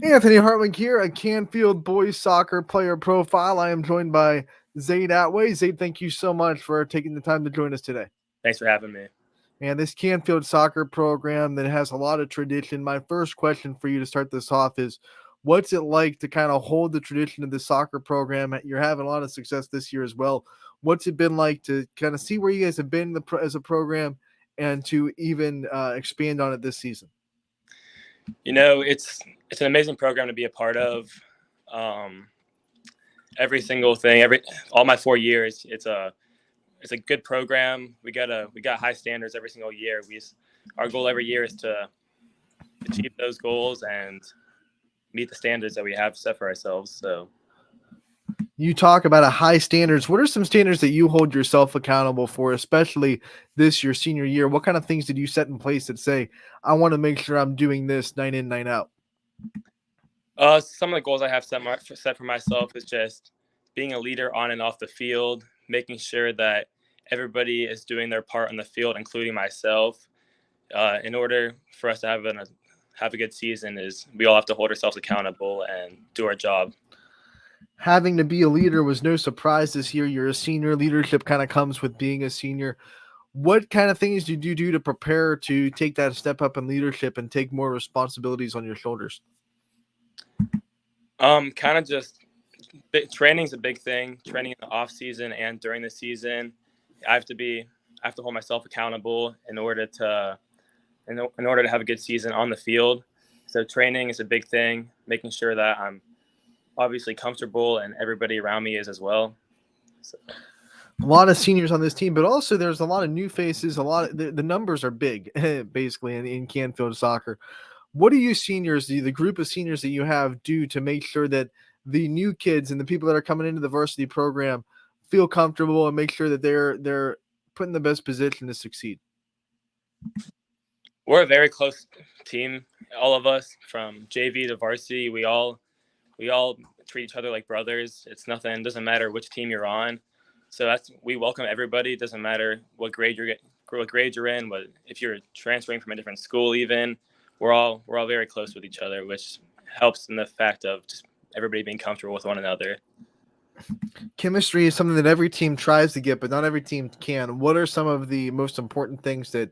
Anthony Hartwig here, a Canfield boys soccer player profile. I am joined by Zaid Atway. Zaid, thank you so much for taking the time to join us today. Thanks for having me. And this Canfield soccer program that has a lot of tradition. My first question for you to start this off is, what's it like to kind of hold the tradition of the soccer program? You're having a lot of success this year as well. What's it been like to kind of see where you guys have been as a program and to even expand on it this season? It's an amazing program to be a part of. Um, every single thing, every all my 4 years, it's a good program. We got high standards every single year. Our goal every year is to achieve those goals and meet the standards that we have set for ourselves. So You talk about a high standards. What are some standards that you hold yourself accountable for, especially this your senior year? What kind of things did you set in place that say, I want to make sure I'm doing this night in, night out? some of the goals I have set for myself is just being a leader on and off the field, making sure that everybody is doing their part on the field, including myself. In order for us to have a good season, is we all have to hold ourselves accountable and do our job. Having to be a leader was no surprise this year. You're a senior. Leadership kind of comes with being a senior. What kind of things did you do to prepare to take that step up in leadership and take more responsibilities on your shoulders? Kind of just training's a big thing. Training in the off season and during the season, I have to be I have to hold myself accountable in order to have a good season on the field. So training is a big thing. Making sure that I'm obviously comfortable and everybody around me is as well. So, A lot of seniors on this team, but also there's a lot of new faces. A lot of the numbers are big, basically in Canfield soccer. What do you seniors, the group of seniors that you have, do to make sure that the new kids and the people that are coming into the varsity program feel comfortable and make sure that they're put in the best position to succeed? we're a very close team. All of us from JV to varsity, we all treat each other like brothers. It's nothing. Doesn't matter which team you're on. So we welcome everybody. It doesn't matter what grade you're in, but if you're transferring from a different school, even we're all very close with each other, which helps in the fact of just everybody being comfortable with one another. Chemistry is something that every team tries to get, but not every team can. What are some of the most important things that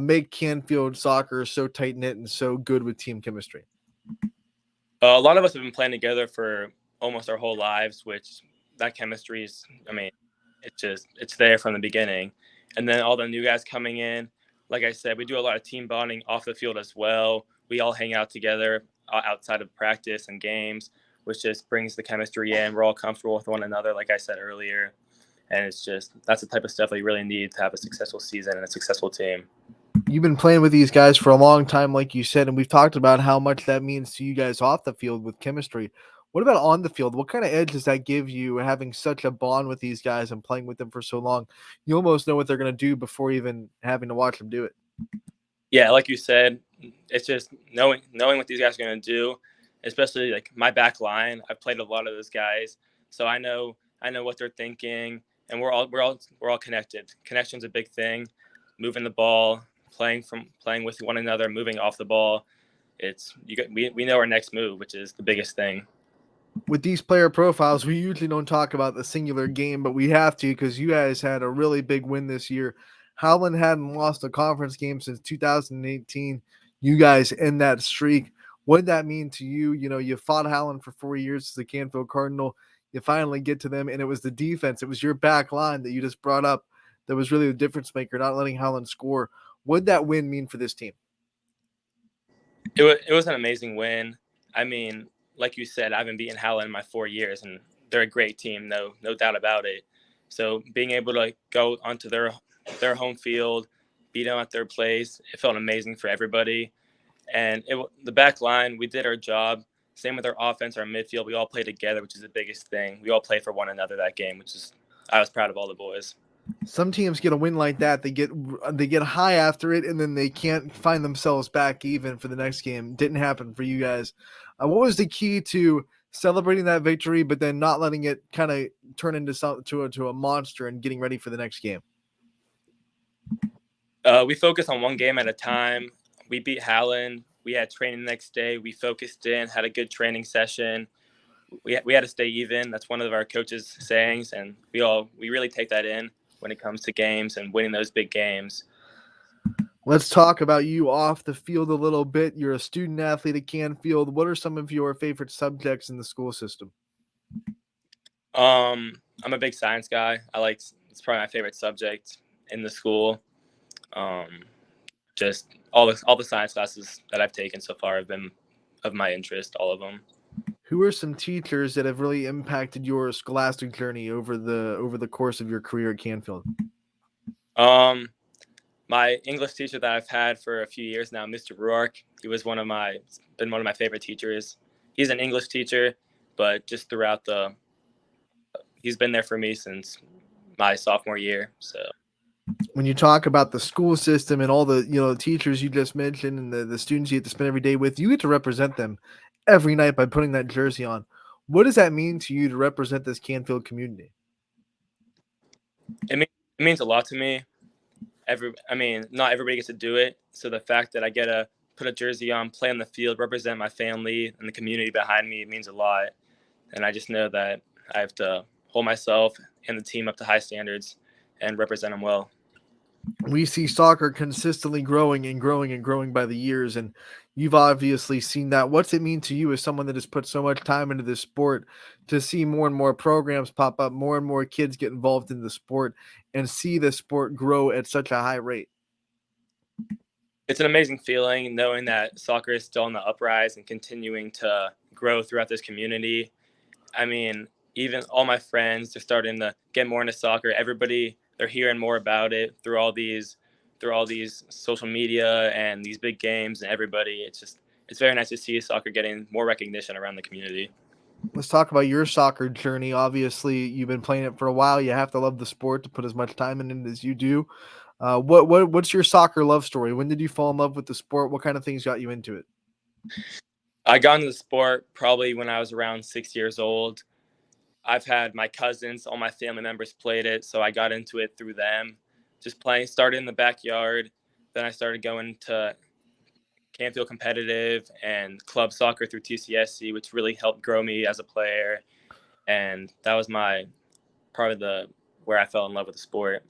make Canfield soccer so tight knit and so good with team chemistry? A lot of us have been playing together for almost our whole lives, which that chemistry is. I mean, it's there from the beginning, and then all the new guys coming in. Like I said, we do a lot of team bonding off the field as well. We all hang out together outside of practice and games, which just brings the chemistry in. We're all comfortable with one another, like I said earlier, and that's the type of stuff that you really need to have a successful season and a successful team. You've been playing with these guys for a long time, like you said, and we've talked about how much that means to you guys off the field with chemistry. What about on the field? What kind of edge does that give you having such a bond with these guys and playing with them for so long? You almost know what they're going to do before even having to watch them do it. Yeah, like you said, it's just knowing what these guys are going to do, especially like my back line. I've played a lot of those guys, so I know what they're thinking, and we're all connected. Connection's a big thing. Moving the ball, playing with one another, moving off the ball. We know our next move, which is the biggest thing. With these player profiles, we usually don't talk about the singular game, but we have to because you guys had a really big win this year. Howland hadn't lost a conference game since 2018. You guys end that streak. What did that mean to you? You know, you fought Howland for 4 years as the Canfield Cardinal. You finally get to them, and it was the defense. It was your back line that you just brought up that was really the difference maker, not letting Howland score. What did that win mean for this team? It was an amazing win. I mean, like you said, I haven't beaten Howland in my 4 years, and they're a great team, no doubt about it. So being able to go onto their home field, beat them at their place, it felt amazing for everybody. And the back line, we did our job. Same with our offense, our midfield. We all played together, which is the biggest thing. We all played for one another that game, I was proud of all the boys. Some teams get a win like that, they get high after it, and then they can't find themselves back even for the next game. Didn't happen for you guys. What was the key to celebrating that victory, but then not letting it kind of turn into to a monster and getting ready for the next game? We focused on one game at a time. We beat Howland. we had training the next day. We focused in, had a good training session. We had to stay even. That's one of our coaches' sayings, and we really take that in when it comes to games and winning those big games. Let's talk about you off the field a little bit. You're a student athlete at Canfield. What are some of your favorite subjects in the school system? I'm a big science guy. It's probably my favorite subject in the school. Um, just all the science classes that I've taken so far have been of my interest, all of them. Who are some teachers that have really impacted your scholastic journey over the course of your career at Canfield? Um, my English teacher that I've had for a few years now, Mr. Rourke, been one of my favorite teachers. He's an English teacher, but just he's been there for me since my sophomore year. So when you talk about the school system and all the teachers you just mentioned and the students you get to spend every day with, you get to represent them every night by putting that jersey on. What does that mean to you to represent this Canfield community? it means a lot to me. Not everybody gets to do it. So the fact that I get to put a jersey on, play on the field, represent my family and the community behind me, it means a lot. And I just know that I have to hold myself and the team up to high standards and represent them well. We see soccer consistently growing and growing and growing by the years, and you've obviously seen that. What's it mean to you as someone that has put so much time into this sport to see more and more programs pop up, more and more kids get involved in the sport, and see the sport grow at such a high rate? It's an amazing feeling knowing that soccer is still on the uprise and continuing to grow throughout this community. I mean, even all my friends, they're starting to get more into soccer. They're hearing more about it through all these social media and these big games and everybody. It's very nice to see soccer getting more recognition around the community. Let's talk about your soccer journey. Obviously, you've been playing it for a while. You have to love the sport to put as much time in it as you do. What's your soccer love story? When did you fall in love with the sport? What kind of things got you into it? I got into the sport probably when I was around 6 years old. I've had my cousins, all my family members played it, so I got into it through them. Just playing, started in the backyard. Then I started going to Canfield competitive and club soccer through TCSC, which really helped grow me as a player. And that was my part of the where I fell in love with the sport.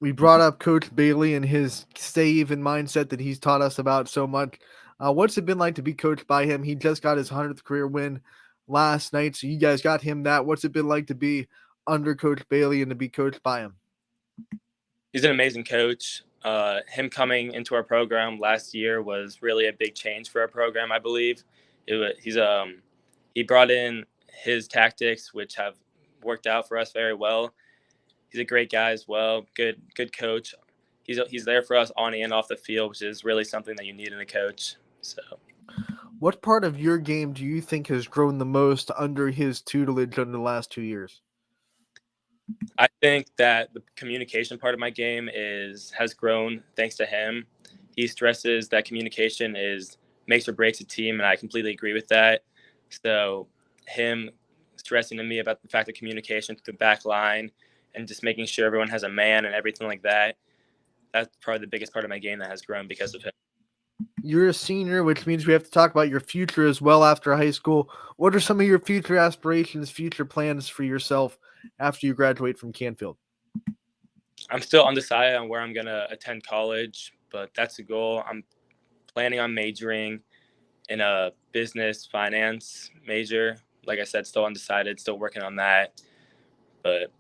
We brought up Coach Bailey and his save and mindset that he's taught us about so much. What's it been like to be coached by him? He just got his 100th career win last night, so you guys got him that. What's it been like to be under Coach Bailey and to be coached by him? He's an amazing coach. Him coming into our program last year was really a big change for our program, I believe. He brought in his tactics, which have worked out for us very well. He's a great guy as well. Good coach. He's there for us on and off the field, which is really something that you need in a coach. So, what part of your game do you think has grown the most under his tutelage in the last 2 years? I think that the communication part of my game has grown thanks to him. He stresses that communication is makes or breaks a team, and I completely agree with that. So, him stressing to me about the fact that communication to the back line and just making sure everyone has a man and everything like that. That's probably the biggest part of my game that has grown because of him. You're a senior, which means we have to talk about your future as well after high school. What are some of your future aspirations, future plans for yourself after you graduate from Canfield? I'm still undecided on where I'm going to attend college, but that's the goal. I'm planning on majoring in a business finance major. Like I said, still undecided, still working on that. But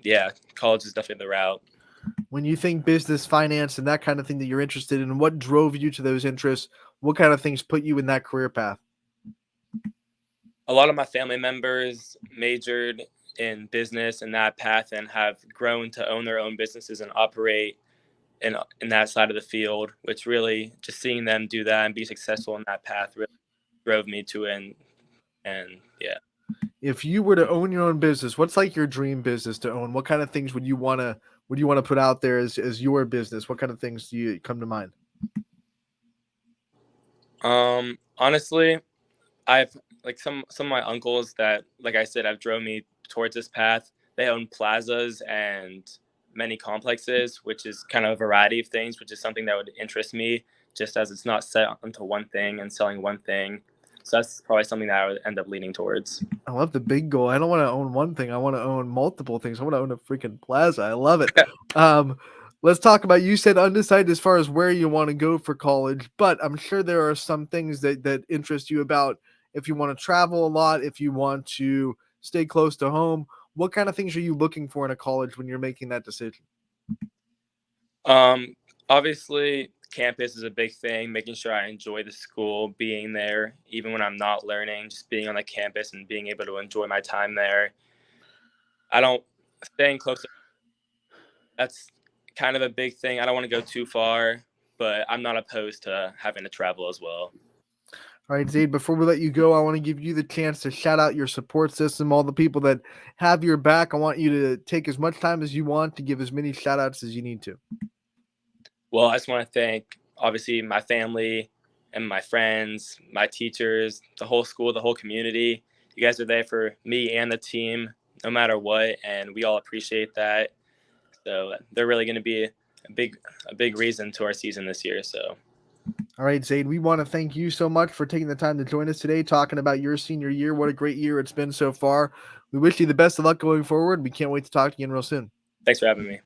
yeah, college is definitely the route. When you think business, finance, and that kind of thing that you're interested in, what drove you to those interests? What kind of things put you in that career path? A lot of my family members majored in business and that path and have grown to own their own businesses and operate in that side of the field, which really just seeing them do that and be successful in that path really drove me to it. And yeah. If you were to own your own business, what's like your dream business to own? What kind of things would you want to put out there as your business? What kind of things do you come to mind? Honestly, I've like some of my uncles that, like I said, have drove me towards this path. They own plazas and many complexes, which is kind of a variety of things, which is something that would interest me just as it's not set onto one thing and selling one thing. So that's probably something that I would end up leaning towards. I love the big goal. I don't want to own one thing. I want to own multiple things. I want to own a freaking plaza. I love it. Um, let's talk about, you said undecided as far as where you want to go for college, but I'm sure there are some things that interest you about if you want to travel a lot, if you want to stay close to home. What kind of things are you looking for in a college when you're making that decision? Obviously, campus is a big thing, making sure I enjoy the school, being there, even when I'm not learning, just being on the campus and being able to enjoy my time there. I don't staying close to, that's kind of a big thing. I don't want to go too far, but I'm not opposed to having to travel as well. All right, Zaid, before we let you go, I want to give you the chance to shout out your support system, all the people that have your back. I want you to take as much time as you want to give as many shout outs as you need to. Well, I just want to thank, obviously, my family and my friends, my teachers, the whole school, the whole community. You guys are there for me and the team, no matter what, and we all appreciate that. So they're really going to be a big reason to our season this year. So. All right, Zaid, we want to thank you so much for taking the time to join us today, talking about your senior year. What a great year it's been so far. We wish you the best of luck going forward. We can't wait to talk to you again real soon. Thanks for having me.